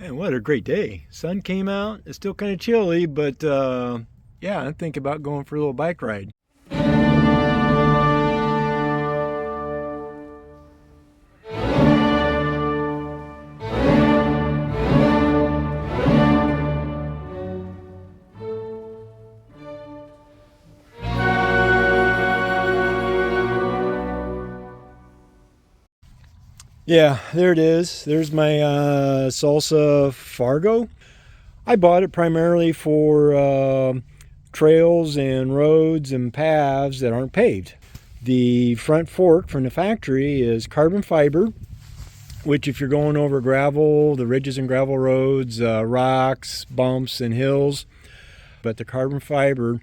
Man, what a great day. Sun came out. It's still kind of chilly, but yeah, I'm thinking about going for a little bike ride. Yeah, there it is. There's my Salsa Fargo. I bought it primarily for trails and roads and paths that aren't paved. The front fork from the factory is carbon fiber, which if you're going over gravel, the ridges and gravel roads, rocks, bumps, and hills, but the carbon fiber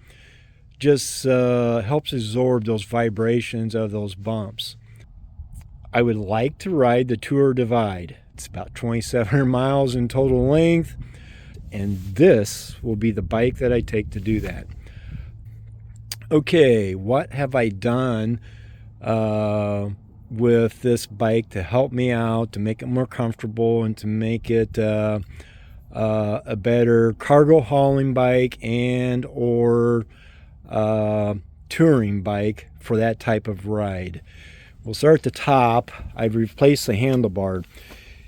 just helps absorb those vibrations of those bumps. I would like to ride the Tour Divide. It's about 2,700 miles in total length, and this will be the bike that I take to do that. Okay, what have I done with this bike to help me out, to make it more comfortable, and to make it a better cargo hauling bike and or touring bike for that type of ride? We'll start at the top. I've replaced the handlebar.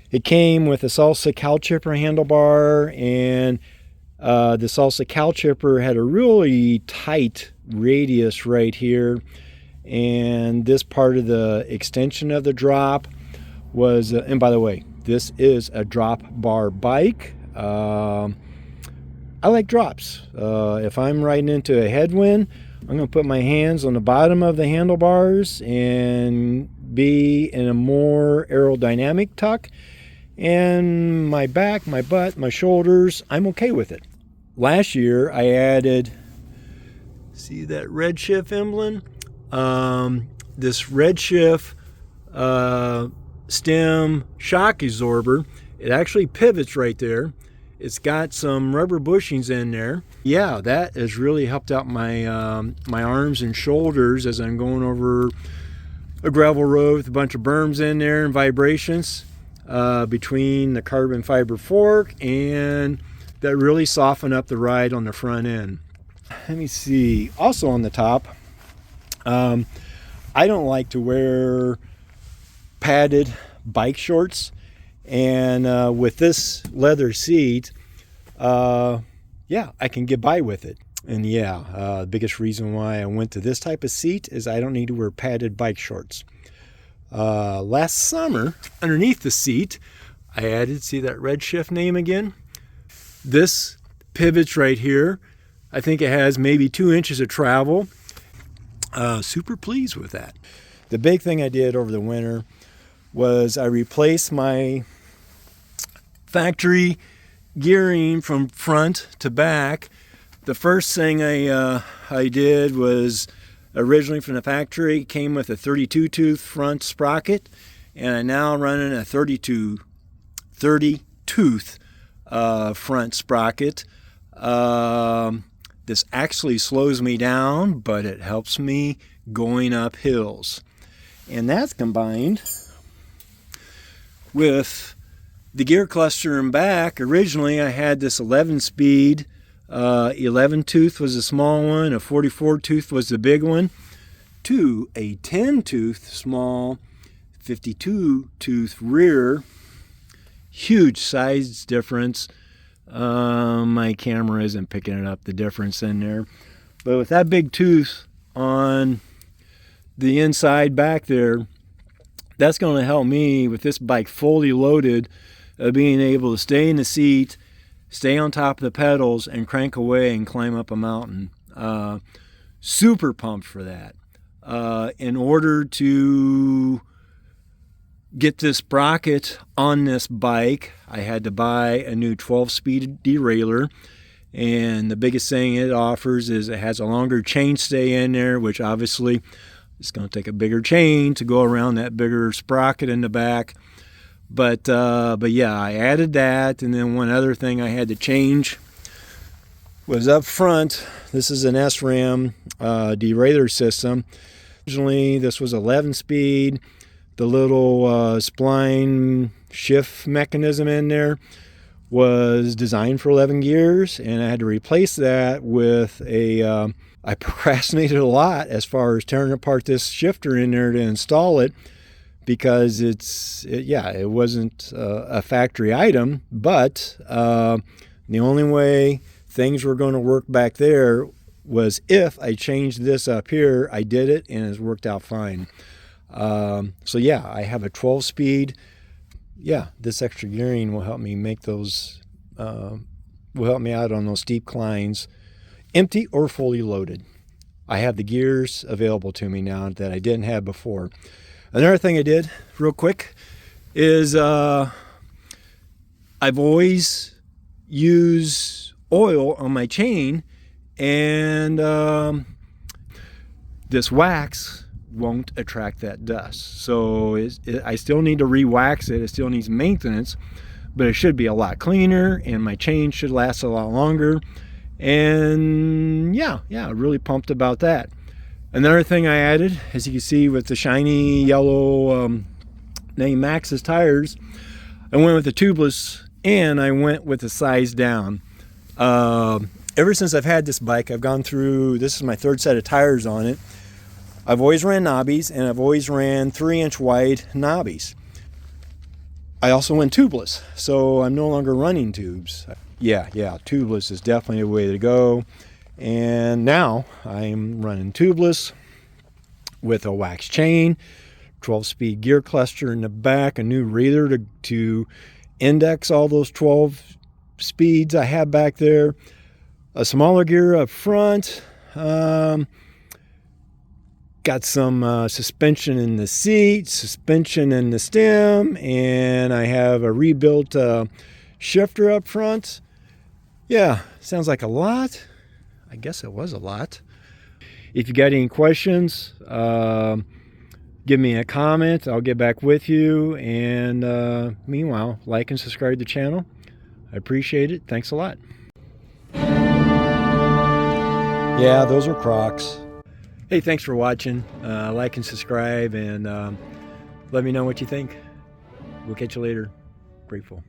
It came with a Salsa cow chipper handlebar, and the Salsa cow chipper had a really tight radius right here, and this part of the extension of the drop was, and by the way, this is a drop bar bike. I like drops. If I'm riding into a headwind, I'm going to put my hands on the bottom of the handlebars and be in a more aerodynamic tuck. And my back, my butt, my shoulders, I'm okay with it. Last year I added, see that Redshift emblem? This Redshift stem shock absorber. It actually pivots right there. It's got some rubber bushings in there. Yeah, that has really helped out my my arms and shoulders as I'm going over a gravel road with a bunch of berms in there and vibrations between the carbon fiber fork, and that really soften up the ride on the front end. Let me see. Also on the top, I don't like to wear padded bike shorts. And with this leather seat, yeah, I can get by with it. And yeah, the biggest reason why I went to this type of seat is I don't need to wear padded bike shorts. Last summer, underneath the seat, I added, see that Redshift name again? This pivots right here. I think it has maybe 2 inches of travel. Super pleased with that. The big thing I did over the winter was I replaced my factory gearing from front to back. The first thing I did was, originally from the factory, it came with a 32 tooth front sprocket, and I'm now running a 30 tooth front sprocket. This actually slows me down, but it helps me going up hills. And that's combined with the gear cluster in back. Originally I had this 11 speed, 11 tooth was the small one, a 44 tooth was the big one, to a 10 tooth small, 52 tooth rear. Huge size difference. My camera isn't picking it up, the difference in there. But with that big tooth on the inside back there, that's going to help me with this bike fully loaded, being able to stay in the seat, stay on top of the pedals, and crank away and climb up a mountain. Super pumped for that. In order to get this sprocket on this bike, I had to buy a new 12-speed derailleur. And the biggest thing it offers is it has a longer chainstay in there, which obviously it's going to take a bigger chain to go around that bigger sprocket in the back. But yeah, I added that. And then one other thing I had to change was up front. This is an SRAM derailleur system. Originally, this was 11-speed. The little spline shift mechanism in there was designed for 11 gears, and I had to replace that with a, I procrastinated a lot as far as tearing apart this shifter in there to install it, because it wasn't a factory item, but the only way things were going to work back there was if I changed this up here. I did it, and it's worked out fine. So yeah, I have a 12-speed. Yeah, this extra gearing will help me make those, will help me out on those steep climbs, empty or fully loaded. I have the gears available to me now that I didn't have before. Another thing I did real quick is I've always used oil on my chain, and this wax won't attract that dust. So I still need to re-wax it. It still needs maintenance, but it should be a lot cleaner, and my chain should last a lot longer. And yeah, really pumped about that. Another thing I added, as you can see with the shiny yellow name Maxxis tires, I went with the tubeless, and I went with the size down. Ever since I've had this bike, I've gone through, this is my third set of tires on it. I've always ran knobbies, and I've always ran 3-inch wide knobbies. I also went tubeless, so I'm no longer running tubes. Yeah, tubeless is definitely the way to go. And now I'm running tubeless with a wax chain, 12-speed gear cluster in the back, a new reeler to index all those 12 speeds I have back there, a smaller gear up front, got some suspension in the seat, suspension in the stem, and I have a rebuilt shifter up front. Yeah, sounds like a lot. I guess it was a lot. If you got any questions, give me a comment. I'll get back with you. And meanwhile, like and subscribe to the channel. I appreciate it. Thanks a lot. Yeah, those are Crocs. Hey, thanks for watching. Like and subscribe, and let me know what you think. We'll catch you later. Grateful.